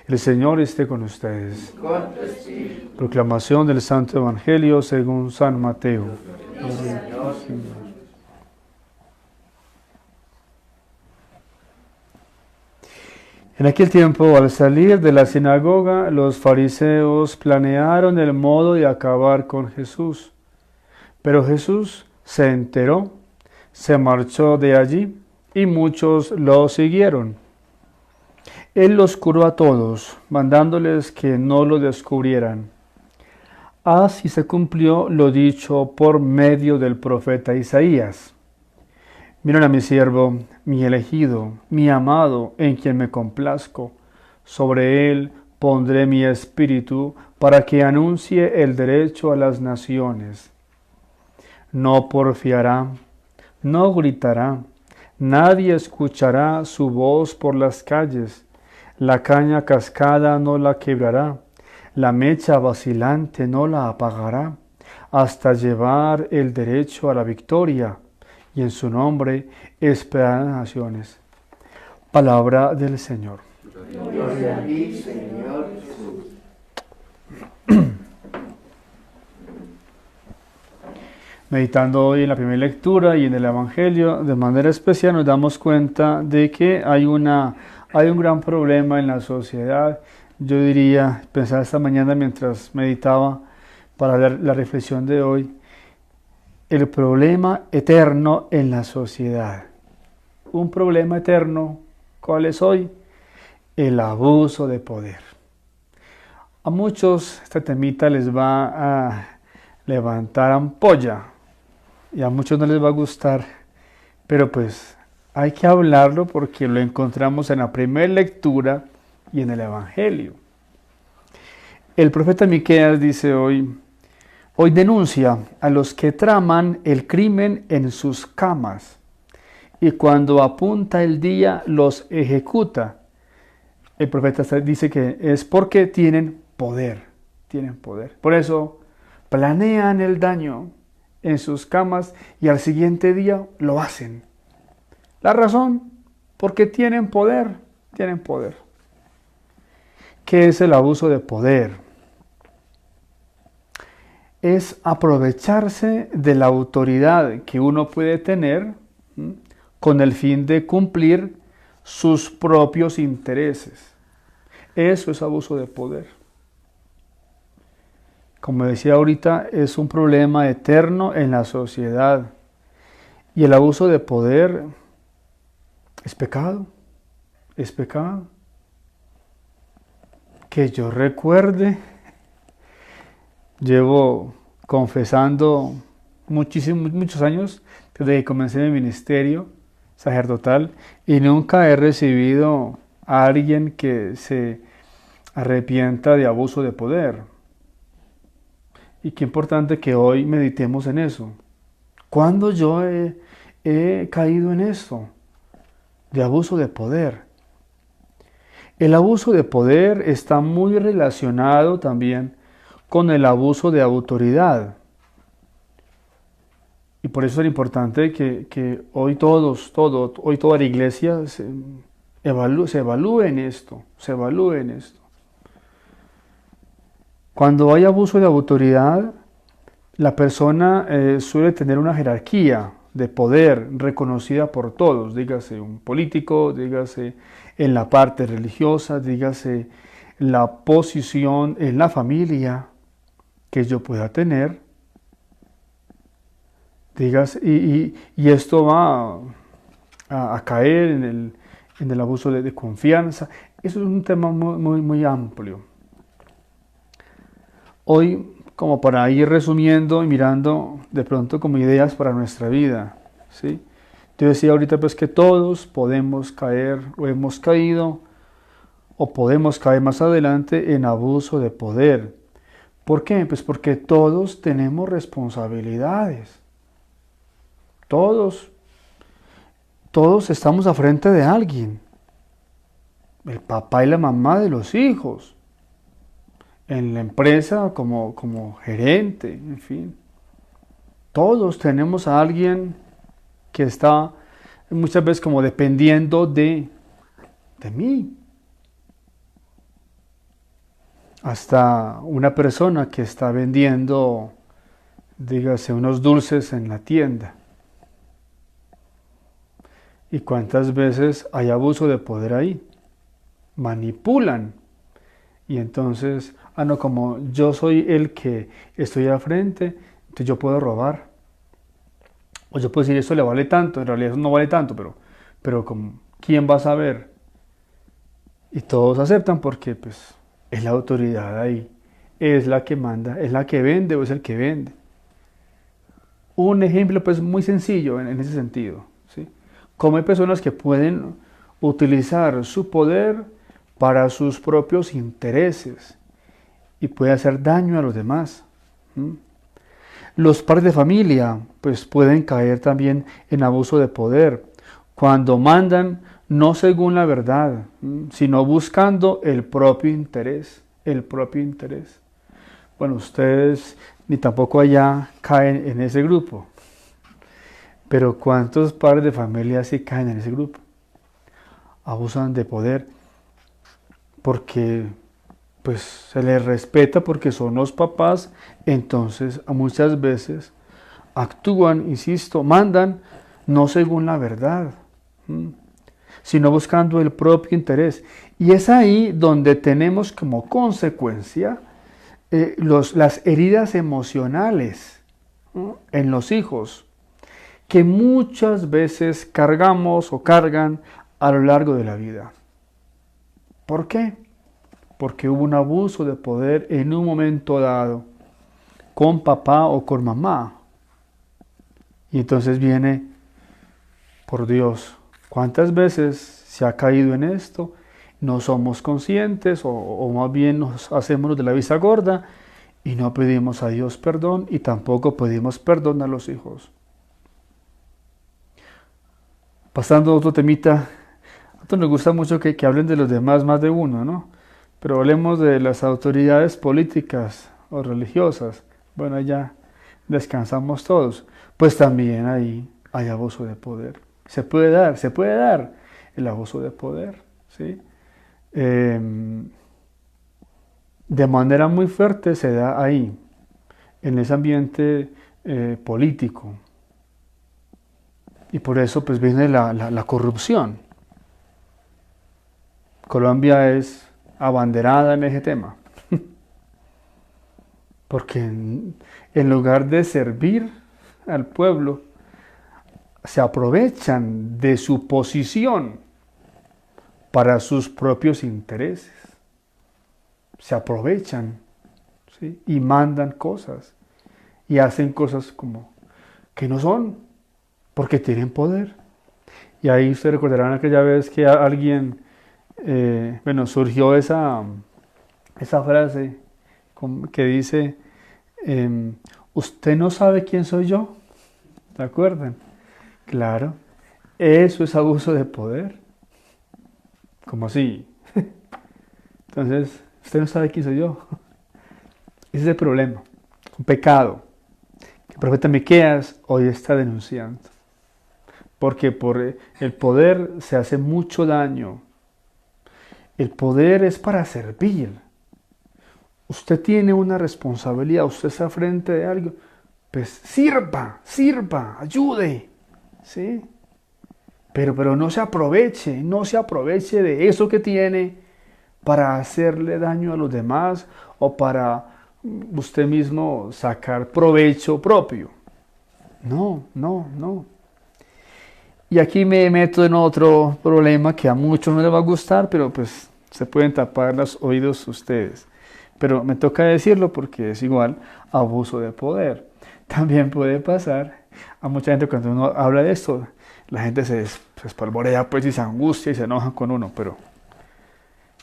El Señor esté con ustedes. Proclamación del Santo Evangelio según San Mateo. En aquel tiempo, al salir de la sinagoga, los fariseos planearon el modo de acabar con Jesús. Pero Jesús se enteró, se marchó de allí y muchos lo siguieron. Él los curó a todos, mandándoles que no lo descubrieran. Así se cumplió lo dicho por medio del profeta Isaías. Miren a mi siervo, mi elegido, mi amado, en quien me complazco. Sobre él pondré mi espíritu para que anuncie el derecho a las naciones. No porfiará, no gritará, nadie escuchará su voz por las calles. La caña cascada no la quebrará, la mecha vacilante no la apagará, hasta llevar el derecho a la victoria, y en su nombre esperarán las naciones. Palabra del Señor. Gloria a ti, Señor Jesús. Meditando hoy en la primera lectura y en el Evangelio, de manera especial nos damos cuenta de que hay un gran problema en la sociedad. Yo diría, pensaba esta mañana mientras meditaba para la reflexión de hoy, el problema eterno en la sociedad. Un problema eterno, ¿cuál es hoy? El abuso de poder. A muchos esta temita les va a levantar ampolla y a muchos no les va a gustar, pero pues hay que hablarlo porque lo encontramos en la primera lectura y en el Evangelio. El profeta Miqueas dice hoy denuncia a los que traman el crimen en sus camas y cuando apunta el día los ejecuta. El profeta dice que es porque tienen poder. Por eso planean el daño en sus camas y al siguiente día lo hacen. La razón, porque tienen poder. ¿Qué es el abuso de poder? Es aprovecharse de la autoridad que uno puede tener con el fin de cumplir sus propios intereses. Eso es abuso de poder. Como decía ahorita, es un problema eterno en la sociedad. Y el abuso de poder es pecado. Que yo recuerde, llevo confesando muchos años desde que comencé mi ministerio sacerdotal y nunca he recibido a alguien que se arrepienta de abuso de poder. Y qué importante que hoy meditemos en eso. ¿Cuándo yo he caído en esto? De abuso de poder. El abuso de poder está muy relacionado también con el abuso de autoridad. Y por eso es importante que hoy hoy toda la iglesia se evalúe en esto. Cuando hay abuso de autoridad, la persona suele tener una jerarquía de poder reconocida por todos, dígase un político, dígase en la parte religiosa, dígase la posición en la familia que yo pueda tener, dígase, y esto va a caer en el abuso de confianza. Eso es un tema muy amplio. Hoy, como para ir resumiendo y mirando de pronto como ideas para nuestra vida, ¿sí? Yo decía ahorita pues que todos podemos caer o hemos caído o podemos caer más adelante en abuso de poder. ¿Por qué? Pues porque todos tenemos responsabilidades. Todos estamos a frente de alguien. El papá y la mamá de los hijos. En la empresa como gerente, en fin. Todos tenemos a alguien que está muchas veces como dependiendo de mí. hasta una persona que está vendiendo, dígase, unos dulces en la tienda. ¿Y cuántas veces hay abuso de poder ahí? Manipulan. Y entonces, no, como yo soy el que estoy al frente, entonces yo puedo robar. O yo puedo decir, esto le vale tanto, en realidad eso no vale tanto, pero como, ¿quién va a saber? Y todos aceptan porque pues es la autoridad ahí, es la que manda, es la que vende o es el que vende. Un ejemplo pues muy sencillo en ese sentido, ¿sí? Como hay personas que pueden utilizar su poder para sus propios intereses y puede hacer daño a los demás. Los padres de familia pues pueden caer también en abuso de poder cuando mandan no según la verdad, sino buscando el propio interés, Bueno, ustedes ni tampoco allá caen en ese grupo, pero ¿cuántos padres de familia sí caen en ese grupo? Abusan de poder porque pues se les respeta porque son los papás, entonces muchas veces actúan, insisto, mandan no según la verdad, sino buscando el propio interés. Y es ahí donde tenemos como consecuencia las heridas emocionales en los hijos, que muchas veces cargamos o cargan a lo largo de la vida. ¿Por qué? Porque hubo un abuso de poder en un momento dado, con papá o con mamá. Y entonces viene, por Dios, ¿cuántas veces se ha caído en esto? No somos conscientes o más bien nos hacemos los de la vista gorda y no pedimos a Dios perdón y tampoco pedimos perdón a los hijos. Pasando a otro temita, a nosotros nos gusta mucho que hablen de los demás más de uno, ¿no? Pero hablemos de las autoridades políticas o religiosas. Bueno, ya descansamos todos. Pues también ahí hay abuso de poder. Se puede dar el abuso de poder, ¿sí? De manera muy fuerte se da ahí, en ese ambiente político. Y por eso pues viene la corrupción. Colombia es abanderada en ese tema. Porque en lugar de servir al pueblo, se aprovechan de su posición para sus propios intereses. Se aprovechan, ¿sí? Y mandan cosas y hacen cosas como que no son, porque tienen poder. Y ahí ustedes recordarán aquella vez que alguien, surgió esa frase que dice, ¿usted no sabe quién soy yo? ¿Se acuerdan? Claro, eso es abuso de poder. ¿Cómo así? Entonces, usted no sabe quién soy yo. Ese es el problema, un pecado que el profeta Miqueas hoy está denunciando. Porque por el poder se hace mucho daño. El poder es para servir. Usted tiene una responsabilidad, usted está frente de algo, pues sirva, ayude, ¿sí? Pero no se aproveche de eso que tiene para hacerle daño a los demás o para usted mismo sacar provecho propio. No. Y aquí me meto en otro problema que a muchos no les va a gustar, pero pues se pueden tapar los oídos ustedes. Pero me toca decirlo porque es igual abuso de poder. También puede pasar a mucha gente cuando uno habla de esto, la gente se espolvorea pues y se angustia y se enoja con uno, pero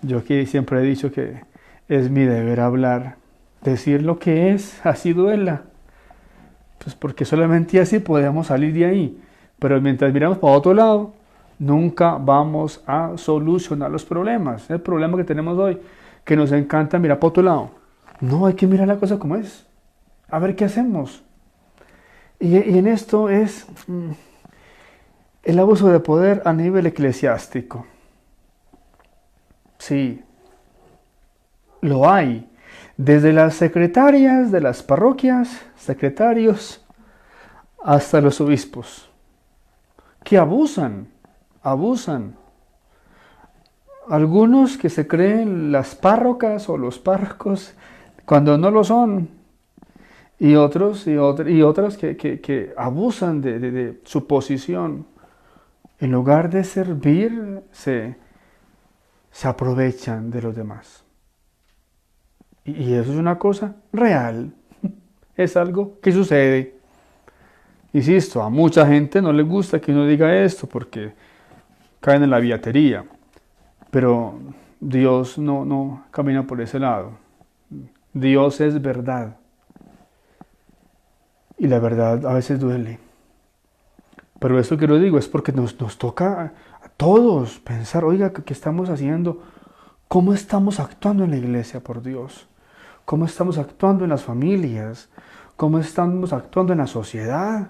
yo aquí siempre he dicho que es mi deber hablar, decir lo que es, así duela. Pues porque solamente así podemos salir de ahí. Pero mientras miramos para otro lado, nunca vamos a solucionar los problemas. El problema que tenemos hoy, que nos encanta mirar para otro lado. No, hay que mirar la cosa como es. A ver qué hacemos. Y en esto es el abuso de poder a nivel eclesiástico. Sí. lo hay. Desde las secretarias de las parroquias, secretarios, hasta los obispos, que abusan. Algunos que se creen las párrocas o los párrocos cuando no lo son. Y otros que abusan de su posición. En lugar de servir, se aprovechan de los demás. Y eso es una cosa real. Es algo que sucede. Insisto, a mucha gente no le gusta que uno diga esto porque caen en la beatería. Pero Dios no camina por ese lado. Dios es verdad. Y la verdad a veces duele. Pero esto que lo digo es porque nos toca a todos pensar, oiga, ¿qué estamos haciendo? ¿Cómo estamos actuando en la iglesia, por Dios? ¿Cómo estamos actuando en las familias? ¿Cómo estamos actuando en la sociedad?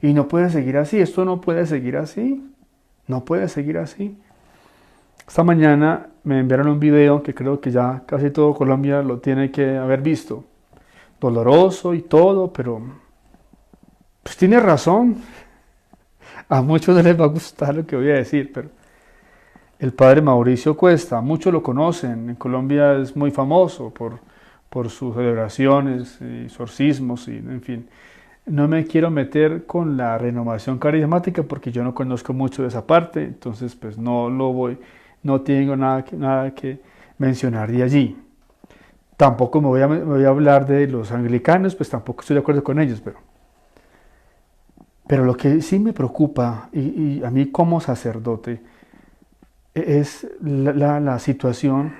Y no puede seguir así, esto no puede seguir así. No puede seguir así. Esta mañana me enviaron un video que creo que ya casi todo Colombia lo tiene que haber visto. Doloroso y todo, pero pues tiene razón. A muchos no les va a gustar lo que voy a decir, pero el padre Mauricio Cuesta, muchos lo conocen. En Colombia es muy famoso por sus celebraciones y exorcismos y en fin. No me quiero meter con la renovación carismática porque yo no conozco mucho de esa parte, entonces pues no tengo nada que mencionar de allí. Tampoco me voy a hablar de los anglicanos, pues tampoco estoy de acuerdo con ellos, pero lo que sí me preocupa, y a mí como sacerdote, es la situación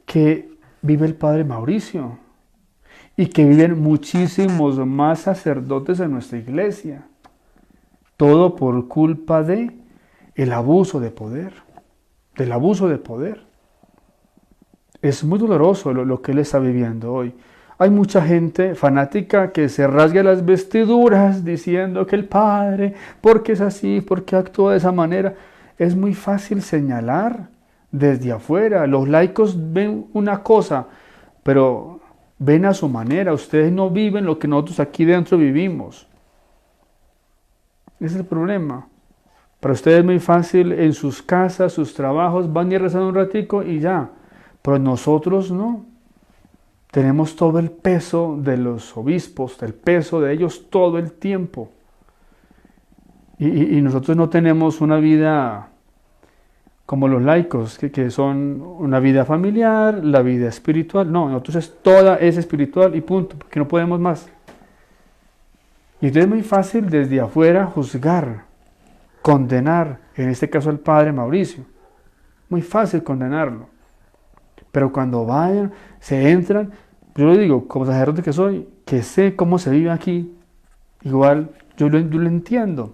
que vive el padre Mauricio y que viven muchísimos más sacerdotes en nuestra iglesia. Todo por culpa del abuso de poder. Es muy doloroso lo que él está viviendo hoy. Hay mucha gente fanática que se rasga las vestiduras diciendo que el padre, porque es así, porque actúa de esa manera. Es muy fácil señalar desde afuera. Los laicos ven una cosa, pero ven a su manera. Ustedes no viven lo que nosotros aquí dentro vivimos. Ese es el problema. Para ustedes es muy fácil en sus casas, sus trabajos, van y rezan un ratico y ya. Pero nosotros no. Tenemos todo el peso de los obispos, el peso de ellos todo el tiempo. Y nosotros no tenemos una vida como los laicos, que son una vida familiar, la vida espiritual. No, nosotros toda es espiritual y punto, porque no podemos más. Y entonces es muy fácil desde afuera juzgar, condenar, en este caso al padre Mauricio. Muy fácil condenarlo. Pero cuando vayan, se entran, yo lo digo, como sacerdote que soy, que sé cómo se vive aquí, igual yo lo entiendo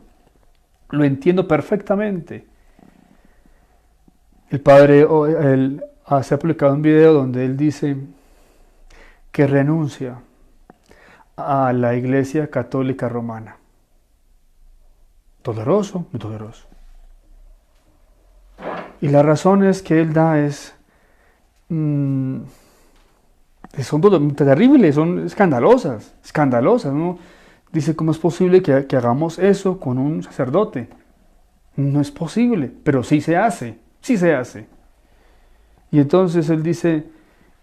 perfectamente. El padre se ha publicado un video donde él dice que renuncia a la Iglesia Católica Romana. Doloroso, muy doloroso. Y las razones que él da son terribles, son escandalosas, ¿no? Dice, ¿cómo es posible que hagamos eso con un sacerdote? No es posible, pero sí se hace. Y entonces él dice,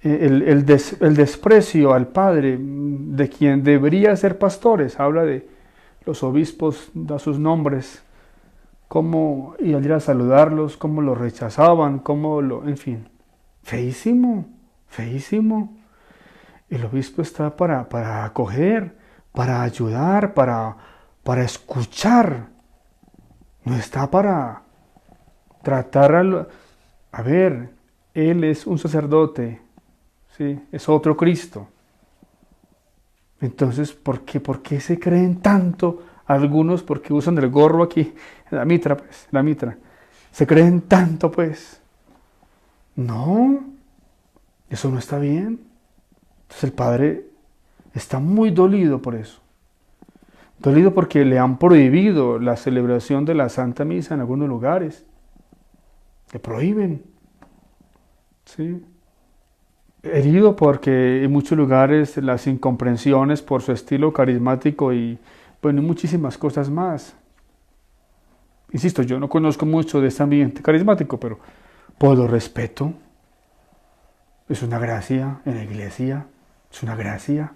el desprecio al padre de quien debería ser pastores, habla de los obispos, da sus nombres, y al ir a saludarlos, cómo lo rechazaban, en fin, feísimo. El obispo está para acoger, para ayudar, para escuchar, no está para tratar a ver, él es un sacerdote, ¿sí? Es otro Cristo. Entonces, ¿por qué se creen tanto algunos? Porque usan el gorro aquí, la mitra. Se creen tanto, pues. No, eso no está bien. Entonces el padre está muy dolido por eso. Dolido porque le han prohibido la celebración de la Santa Misa en algunos lugares. Le prohíben. ¿Sí? herido porque en muchos lugares las incomprensiones por su estilo carismático y bueno, muchísimas cosas más. Insisto, yo no conozco mucho de este ambiente carismático, pero pues lo respeto. Es una gracia en la iglesia, es una gracia.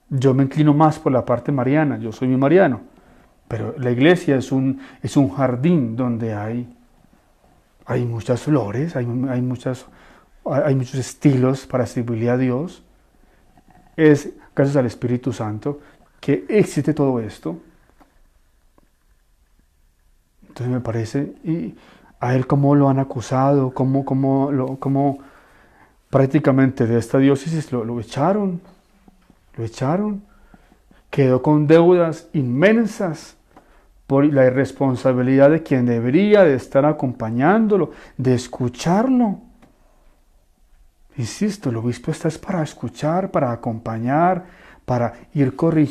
Yo me inclino más por la parte mariana, yo soy muy mariano, pero la iglesia es un jardín donde hay muchas flores, hay muchos estilos para servirle a Dios. Es gracias al Espíritu Santo que existe todo esto. Entonces me parece, y a él cómo lo han acusado, cómo prácticamente de esta diócesis lo echaron, quedó con deudas inmensas por la irresponsabilidad de quien debería de estar acompañándolo, de escucharlo. Insisto, el obispo está para escuchar, para acompañar, para ir corrigiendo